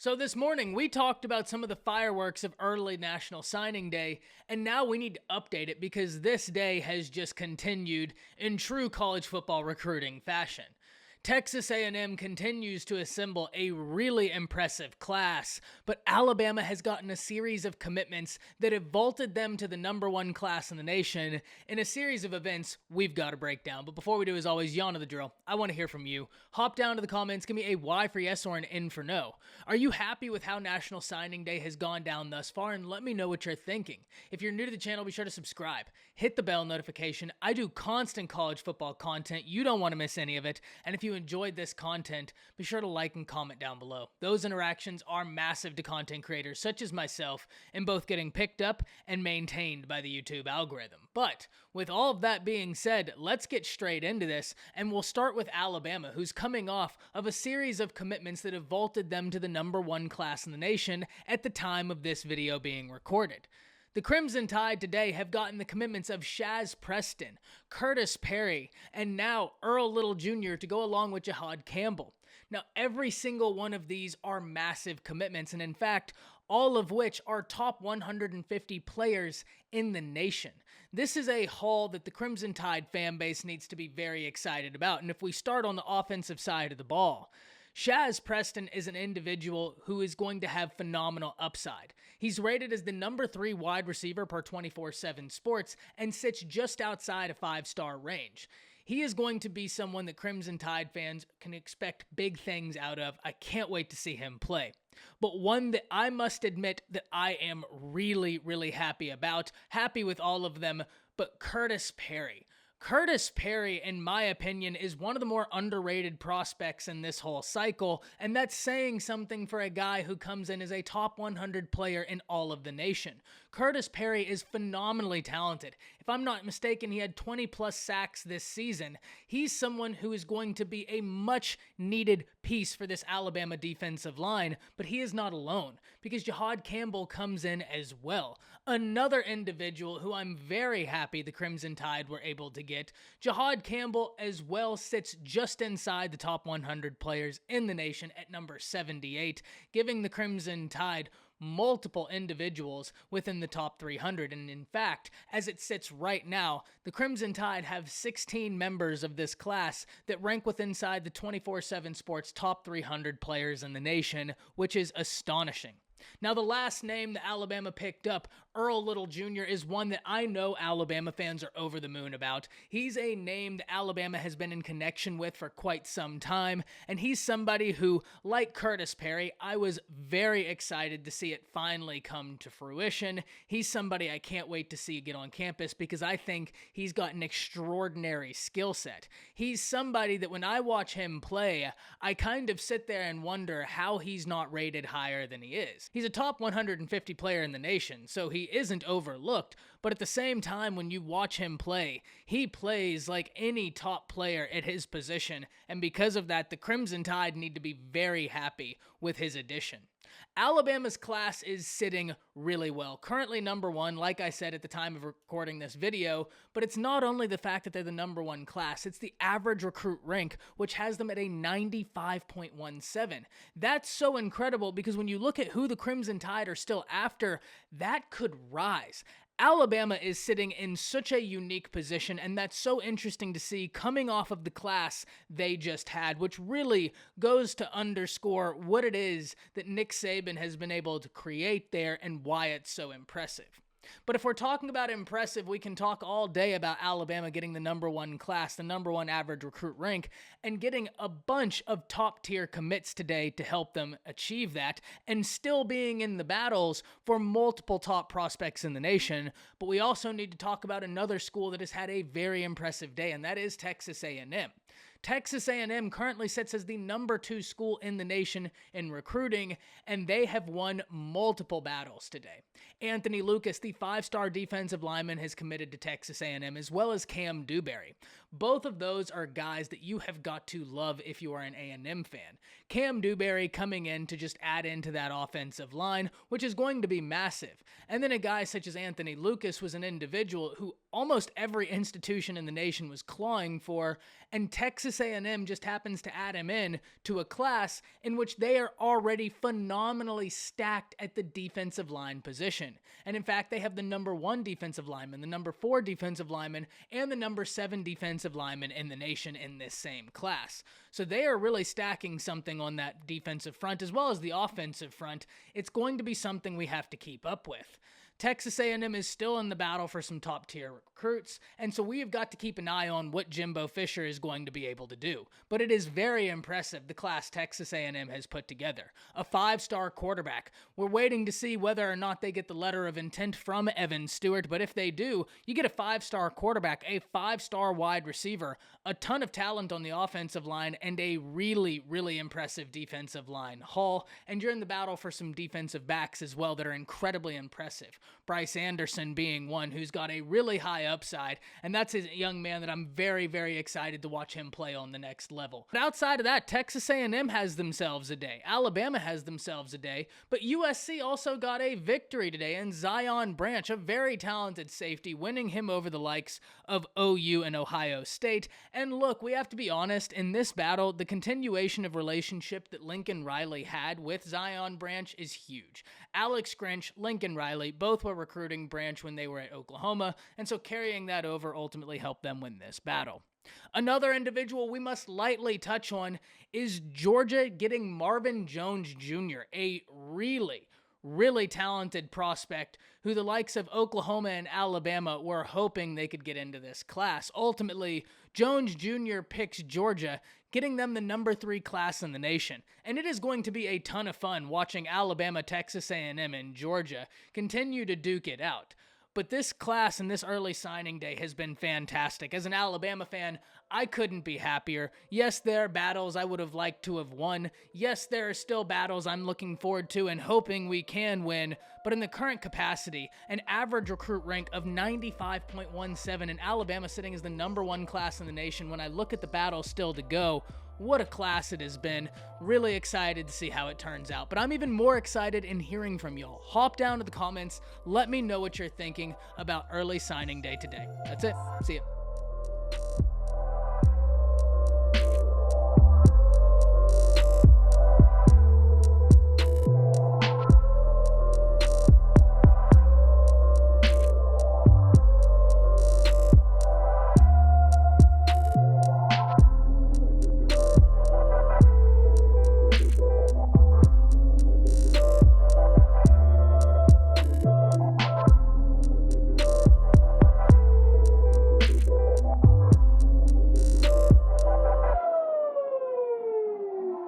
So this morning, we talked about some of the fireworks of early National Signing Day, and now we need to update it because this day has just continued in true college football recruiting fashion. Texas A&M continues to assemble a really impressive class, but Alabama has gotten a series of commitments that have vaulted them to the #1 class in the nation in a series of events we've got to break down. But before we do, as always, you know the drill. I want to hear from you. Hop down to the comments, give me a Y for yes or an N for no. Are you happy with how National Signing Day has gone down thus far? And let me know what you're thinking. If you're new to the channel, be sure to subscribe. Hit the bell notification. I do constant college football content. You don't want to miss any of it. And if you enjoyed this content, be sure to like and comment down below. Those interactions are massive to content creators such as myself in both getting picked up and maintained by the YouTube algorithm. But with all of that being said, let's get straight into this, and we'll start with Alabama, who's coming off of a series of commitments that have vaulted them to the #1 class in the nation at the time of this video being recorded. The Crimson Tide today have gotten the commitments of Shaz Preston, Curtis Perry, and now Earl Little Jr. to go along with Jihad Campbell. Now, every single one of these are massive commitments, and in fact, all of which are top 150 players in the nation. This is a haul that the Crimson Tide fan base needs to be very excited about, and if we start on the offensive side of the ball, Shaz Preston is an individual who is going to have phenomenal upside. He's rated as the #3 wide receiver per 24/7 Sports and sits just outside a 5-star range. He is going to be someone that Crimson Tide fans can expect big things out of. I can't wait to see him play. But one that I must admit that I am really happy about, happy with all of them, but Curtis Perry. Curtis Perry, in my opinion, is one of the more underrated prospects in this whole cycle, and that's saying something for a guy who comes in as a top 100 player in all of the nation. Curtis Perry is phenomenally talented. If I'm not mistaken, he had 20+ sacks this season. He's someone who is going to be a much needed piece for this Alabama defensive line, but he is not alone because Jihad Campbell comes in as well. Another individual who I'm very happy the Crimson Tide were able to get. Jihad Campbell as well sits just inside the top 100 players in the nation at number 78, giving the Crimson Tide multiple individuals within the top 300. And in fact, as it sits right now, the Crimson Tide have 16 members of this class that rank within inside the 24/7 Sports top 300 players in the nation, which is astonishing. Now, the last name that Alabama picked up, Earl Little Jr., is one that I know Alabama fans are over the moon about. He's a name that Alabama has been in connection with for quite some time, and he's somebody who, like Curtis Perry, I was very excited to see it finally come to fruition. He's somebody I can't wait to see get on campus because I think he's got an extraordinary skill set. He's somebody that when I watch him play, I kind of sit there and wonder how he's not rated higher than he is. He's a top 150 player in the nation, so he isn't overlooked, but at the same time, when you watch him play, he plays like any top player at his position, and because of that, the Crimson Tide need to be very happy with his addition. Alabama's class is sitting really well. Currently #1, like I said at the time of recording this video, but it's not only the fact that they're the #1 class, it's the average recruit rank, which has them at a 95.17. That's so incredible because when you look at who the Crimson Tide are still after, that could rise. Alabama is sitting in such a unique position, and that's so interesting to see coming off of the class they just had, which really goes to underscore what it is that Nick Saban has been able to create there and why it's so impressive. But if we're talking about impressive, we can talk all day about Alabama getting the #1 class, the #1 average recruit rank, and getting a bunch of top-tier commits today to help them achieve that, and still being in the battles for multiple top prospects in the nation. But we also need to talk about another school that has had a very impressive day, and that is Texas A&M. Texas A&M currently sits as the #2 school in the nation in recruiting, and they have won multiple battles today. Anthony Lucas, the 5-star defensive lineman, has committed to Texas A&M, as well as Cam Dewberry. Both of those are guys that you have got to love if you are an A&M fan. Cam Dewberry coming in to just add into that offensive line, which is going to be massive. And then a guy such as Anthony Lucas was an individual who almost every institution in the nation was clawing for, and Texas A&M just happens to add him in to a class in which they are already phenomenally stacked at the defensive line position. And in fact, they have the number 1 defensive lineman, the number 4 defensive lineman, and the number 7 defensive lineman in the nation in this same class. So they are really stacking something on that defensive front as well as the offensive front. It's going to be something we have to keep up with. Texas A&M is still in the battle for some top-tier recruits, and so we have got to keep an eye on what Jimbo Fisher is going to be able to do. But it is very impressive, the class Texas A&M has put together. A 5-star quarterback. We're waiting to see whether or not they get the letter of intent from Evan Stewart, but if they do, you get a 5-star quarterback, a 5-star wide receiver, a ton of talent on the offensive line, and a really, really impressive defensive line haul, and you're in the battle for some defensive backs as well that are incredibly impressive. Bryce Anderson being one who's got a really high upside, and that's a young man that I'm very, very excited to watch him play on the next level. But outside of that, Texas A&M has themselves a day. Alabama has themselves a day, but USC also got a victory today in Zion Branch, a very talented safety, winning him over the likes of OU and Ohio State. And look, we have to be honest, in this battle, the continuation of relationship that Lincoln Riley had with Zion Branch is huge. Alex Grinch, Lincoln Riley, both were recruiting Branch when they were at Oklahoma, and so carrying that over ultimately helped them win this battle. Another individual we must lightly touch on is Georgia getting Marvin Jones Jr., a really talented prospect who the likes of Oklahoma and Alabama were hoping they could get into this class. Ultimately, Jones Jr. picks Georgia, getting them the number 3 class in the nation. And it is going to be a ton of fun watching Alabama, Texas A&M, and Georgia continue to duke it out. But this class and this early signing day has been fantastic. As an Alabama fan, I couldn't be happier. Yes, there are battles I would have liked to have won. Yes, there are still battles I'm looking forward to and hoping we can win. But in the current capacity, an average recruit rank of 95.17 and Alabama sitting as the number 1 class in the nation, when I look at the battles still to go, what a class it has been. Really excited to see how it turns out. But I'm even more excited in hearing from y'all. Hop down to the comments. Let me know what you're thinking about early signing day today. That's it. See ya.